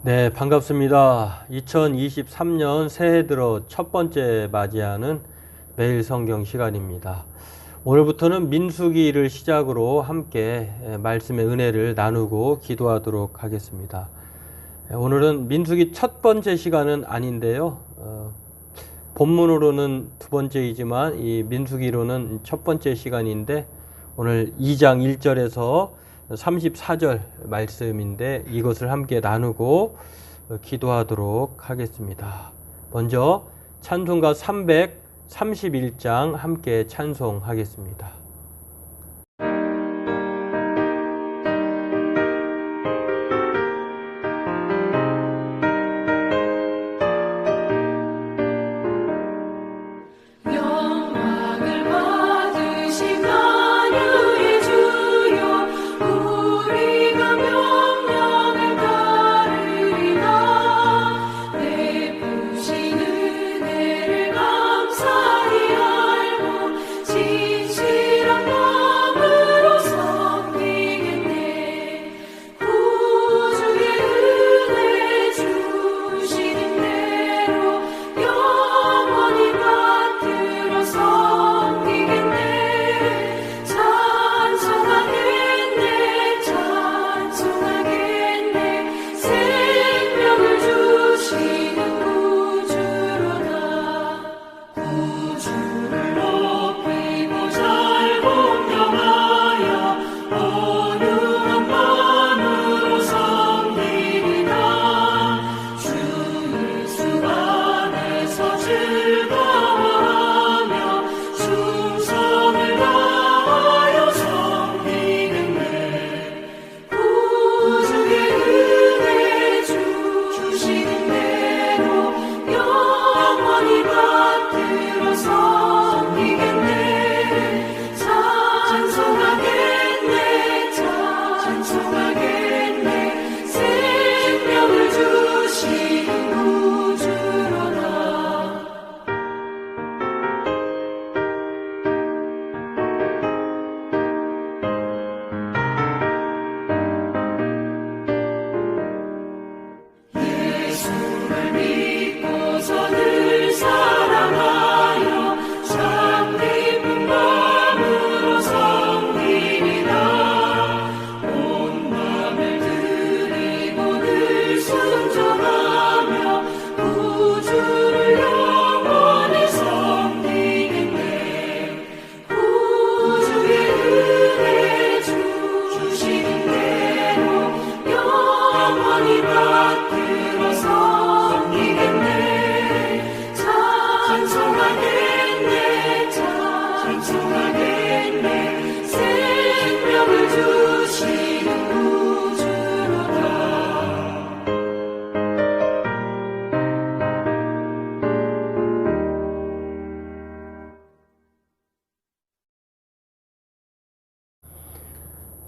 네, 반갑습니다. 2023년 새해 들어 첫 번째 맞이하는 매일 성경 시간입니다. 오늘부터는 민수기를 시작으로 함께 말씀의 은혜를 나누고 기도하도록 하겠습니다. 오늘은 민수기 첫 번째 시간은 아닌데요. 본문으로는 두 번째이지만 이 민수기로는 첫 번째 시간인데 오늘 2장 1절에서 34절 말씀인데 이것을 함께 나누고 기도하도록 하겠습니다. 먼저 찬송가 331장 함께 찬송하겠습니다.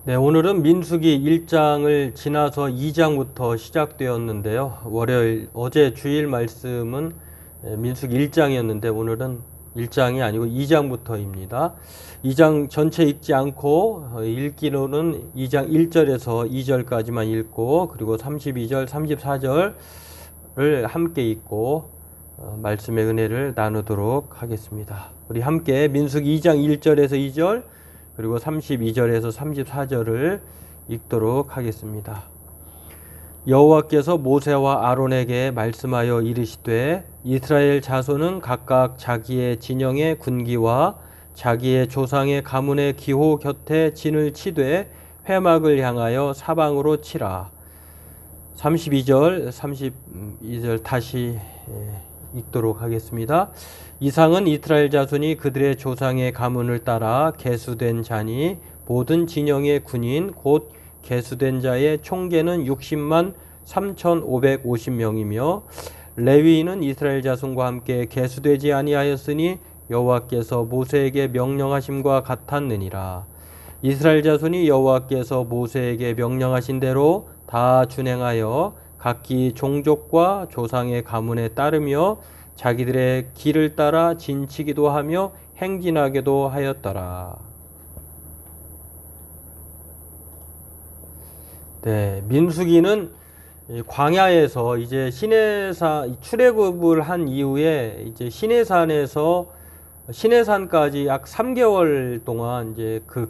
네, 오늘은 민수기 1장을 지나서 2장부터 시작되었는데요. 어제 주일 말씀은 민수기 1장이었는데 오늘은 1장이 아니고 2장부터입니다. 2장 전체 읽지 않고 읽기로는 2장 1절에서 2절까지만 읽고 그리고 32절, 34절을 함께 읽고 말씀의 은혜를 나누도록 하겠습니다. 우리 함께 민수기 2장 1절에서 2절 그리고 32절에서 34절을 읽도록 하겠습니다. 여호와께서 모세와 아론에게 말씀하여 이르시되 이스라엘 자손은 각각 자기의 진영의 군기와 자기의 조상의 가문의 기호 곁에 진을 치되 회막을 향하여 사방으로 치라. 32절 다시 읽도록 하겠습니다. 이상은 이스라엘 자손이 그들의 조상의 가문을 따라 계수된 자니 모든 진영의 군인 곧 계수된 자의 총계는 60만 3,550명이며 레위인은 이스라엘 자손과 함께 계수되지 아니하였으니 여호와께서 모세에게 명령하심과 같았느니라. 이스라엘 자손이 여호와께서 모세에게 명령하신 대로 다 준행하여 각기 종족과 조상의 가문에 따르며 자기들의 길을 따라 진치기도 하며 행진하기도 하였더라. 네, 민수기는 이 광야에서 이제 시내산 출애굽을 한 이후에 이제 시내산까지 약 3개월 동안 이제 그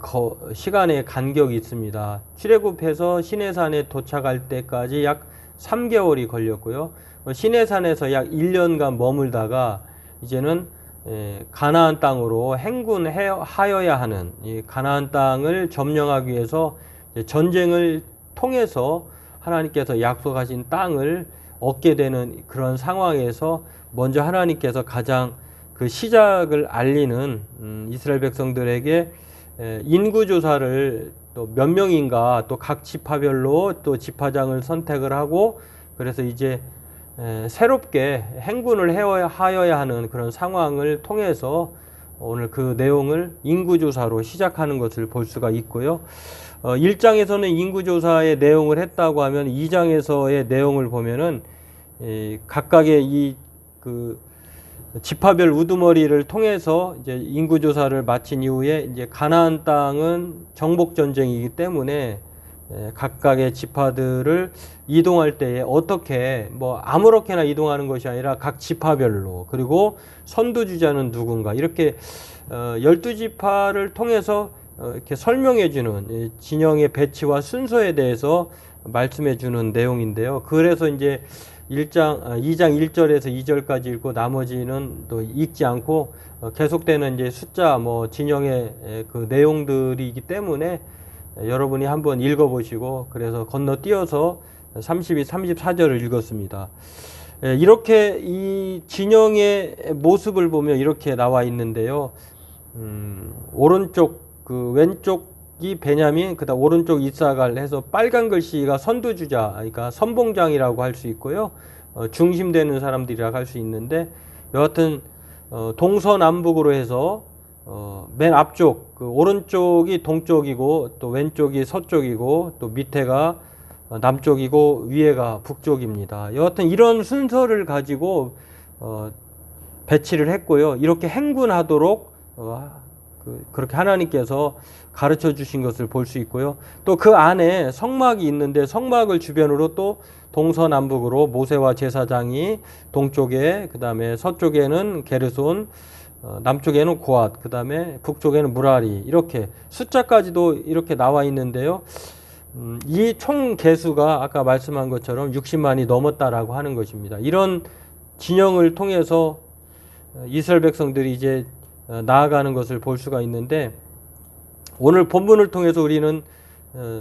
시간의 간격이 있습니다. 출애굽해서 시내산에 도착할 때까지 약 3개월이 걸렸고요. 시내산에서 약 1년간 머물다가 이제는 가나안 땅으로 행군하여야 하는 이 가나안 땅을 점령하기 위해서 전쟁을 통해서 하나님께서 약속하신 땅을 얻게 되는 그런 상황에서 먼저 하나님께서 가장 그 시작을 알리는 이스라엘 백성들에게 인구조사를 또 몇 명인가 또 각 지파별로 또 지파장을 선택을 하고 그래서 이제 새롭게 행군을 하여야 하는 그런 상황을 통해서 오늘 그 내용을 인구조사로 시작하는 것을 볼 수가 있고요. 1장에서는 인구조사의 내용을 했다고 하면 2장에서의 내용을 보면은 각각의 그 지파별 우두머리를 통해서 이제 인구조사를 마친 이후에 이제 가나안 땅은 정복 전쟁이기 때문에 각각의 지파들을 이동할 때에 어떻게 뭐 아무렇게나 이동하는 것이 아니라 각 지파별로 그리고 선두주자는 누군가 이렇게 12지파를 통해서 이렇게 설명해 주는 진영의 배치와 순서에 대해서 말씀해 주는 내용인데요. 그래서 이제 2장 1절에서 2절까지 읽고 나머지는 또 읽지 않고 계속되는 이제 숫자 진영의 그 내용들이기 때문에 여러분이 한번 읽어보시고 그래서 건너뛰어서 32, 34절을 읽었습니다. 이렇게 이 진영의 모습을 보면 이렇게 나와 있는데요. 오른쪽 그 왼쪽이 베냐민, 그다음 오른쪽 이사갈 해서 빨간 글씨가 선두주자, 그러니까 선봉장이라고 할 수 있고요. 중심되는 사람들이라고 할 수 있는데 여하튼 동서남북으로 해서 맨 앞쪽 그 오른쪽이 동쪽이고 또 왼쪽이 서쪽이고 또 밑에가 남쪽이고 위에가 북쪽입니다. 여하튼 이런 순서를 가지고 배치를 했고요. 이렇게 행군하도록 그렇게 하나님께서 가르쳐 주신 것을 볼 수 있고요. 또 그 안에 성막이 있는데 성막을 주변으로 또 동서남북으로 모세와 제사장이 동쪽에 그다음에 서쪽에는 게르손 남쪽에는 고앗 그다음에 북쪽에는 무라리 이렇게 숫자까지도 이렇게 나와 있는데요. 이 총 개수가 아까 말씀한 것처럼 60만이 넘었다라고 하는 것입니다. 이런 진영을 통해서 이스라엘 백성들이 이제 나아가는 것을 볼 수가 있는데 오늘 본문을 통해서 우리는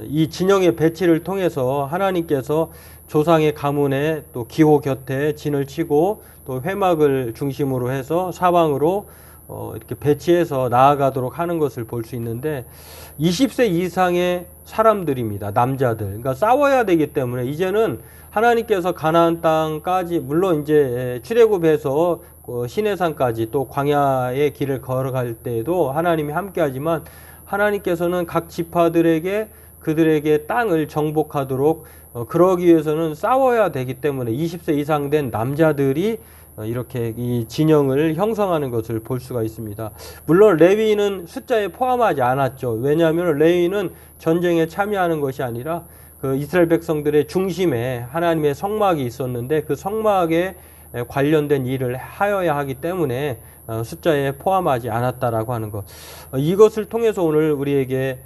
이 진영의 배치를 통해서 하나님께서 조상의 가문에 또 기호 곁에 진을 치고 또 회막을 중심으로 해서 사방으로 이렇게 배치해서 나아가도록 하는 것을 볼 수 있는데 20세 이상의 사람들입니다. 남자들. 그러니까 싸워야 되기 때문에 이제는 하나님께서 가나안 땅까지 물론 이제 출애굽해서 시내산까지 또 광야의 길을 걸어갈 때에도 하나님이 함께하지만 하나님께서는 각 지파들에게 그들에게 땅을 정복하도록 그러기 위해서는 싸워야 되기 때문에 20세 이상 된 남자들이 이렇게 이 진영을 형성하는 것을 볼 수가 있습니다. 물론 레위인은 숫자에 포함하지 않았죠. 왜냐하면 레위인은 전쟁에 참여하는 것이 아니라 그 이스라엘 백성들의 중심에 하나님의 성막이 있었는데 그 성막에 관련된 일을 하여야 하기 때문에 숫자에 포함하지 않았다라고 하는 것. 이것을 통해서 오늘 우리에게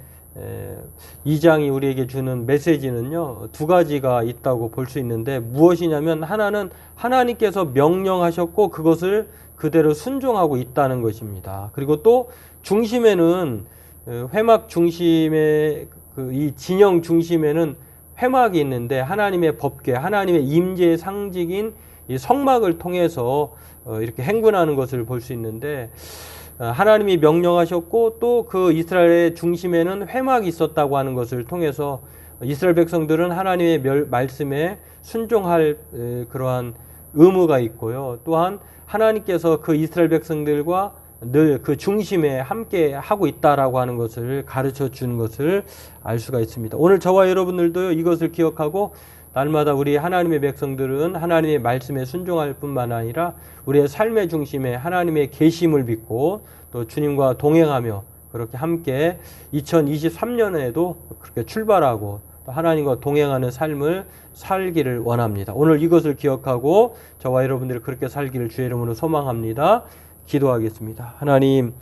2장이 우리에게 주는 메시지는요, 두 가지가 있다고 볼 수 있는데 무엇이냐면 하나는 하나님께서 명령하셨고 그것을 그대로 순종하고 있다는 것입니다. 그리고 또 중심에는 회막 중심에 이 진영 중심에는 회막이 있는데 하나님의 법궤, 하나님의 임재의 상징인 이 성막을 통해서 이렇게 행군하는 것을 볼 수 있는데 하나님이 명령하셨고 또 그 이스라엘의 중심에는 회막이 있었다고 하는 것을 통해서 이스라엘 백성들은 하나님의 말씀에 순종할 그러한 의무가 있고요. 또한 하나님께서 그 이스라엘 백성들과 늘 그 중심에 함께 하고 있다라고 하는 것을 가르쳐 주는 것을 알 수가 있습니다. 오늘 저와 여러분들도 이것을 기억하고 날마다 우리 하나님의 백성들은 하나님의 말씀에 순종할 뿐만 아니라 우리의 삶의 중심에 하나님의 계심을 믿고 또 주님과 동행하며 그렇게 함께 2023년에도 그렇게 출발하고 또 하나님과 동행하는 삶을 살기를 원합니다. 오늘 이것을 기억하고 저와 여러분들이 그렇게 살기를 주의 이름으로 소망합니다. 기도하겠습니다. 하나님,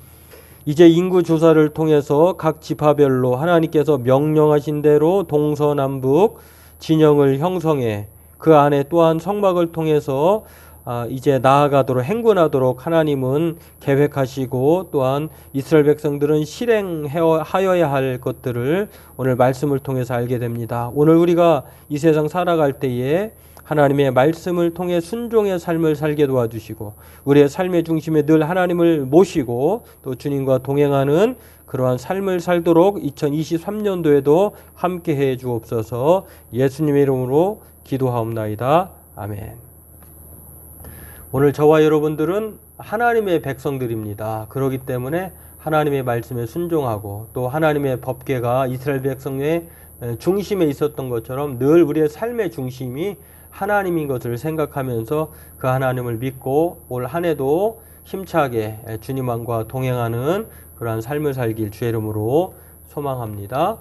이제 인구 조사를 통해서 각 지파별로 하나님께서 명령하신 대로 동서남북 진영을 형성해 그 안에 또한 성막을 통해서 이제 나아가도록 행군하도록 하나님은 계획하시고 또한 이스라엘 백성들은 실행하여야 할 것들을 오늘 말씀을 통해서 알게 됩니다. 오늘 우리가 이 세상 살아갈 때에 하나님의 말씀을 통해 순종의 삶을 살게 도와주시고 우리의 삶의 중심에 늘 하나님을 모시고 또 주님과 동행하는 그러한 삶을 살도록 2023년도에도 함께해 주옵소서. 예수님의 이름으로 기도하옵나이다. 아멘. 오늘 저와 여러분들은 하나님의 백성들입니다. 그렇기 때문에 하나님의 말씀에 순종하고 또 하나님의 법궤가 이스라엘 백성의 중심에 있었던 것처럼 늘 우리의 삶의 중심이 하나님인 것을 생각하면서 그 하나님을 믿고 올 한 해도 힘차게 주님과 동행하는 그러한 삶을 살길 주의 이름으로 소망합니다.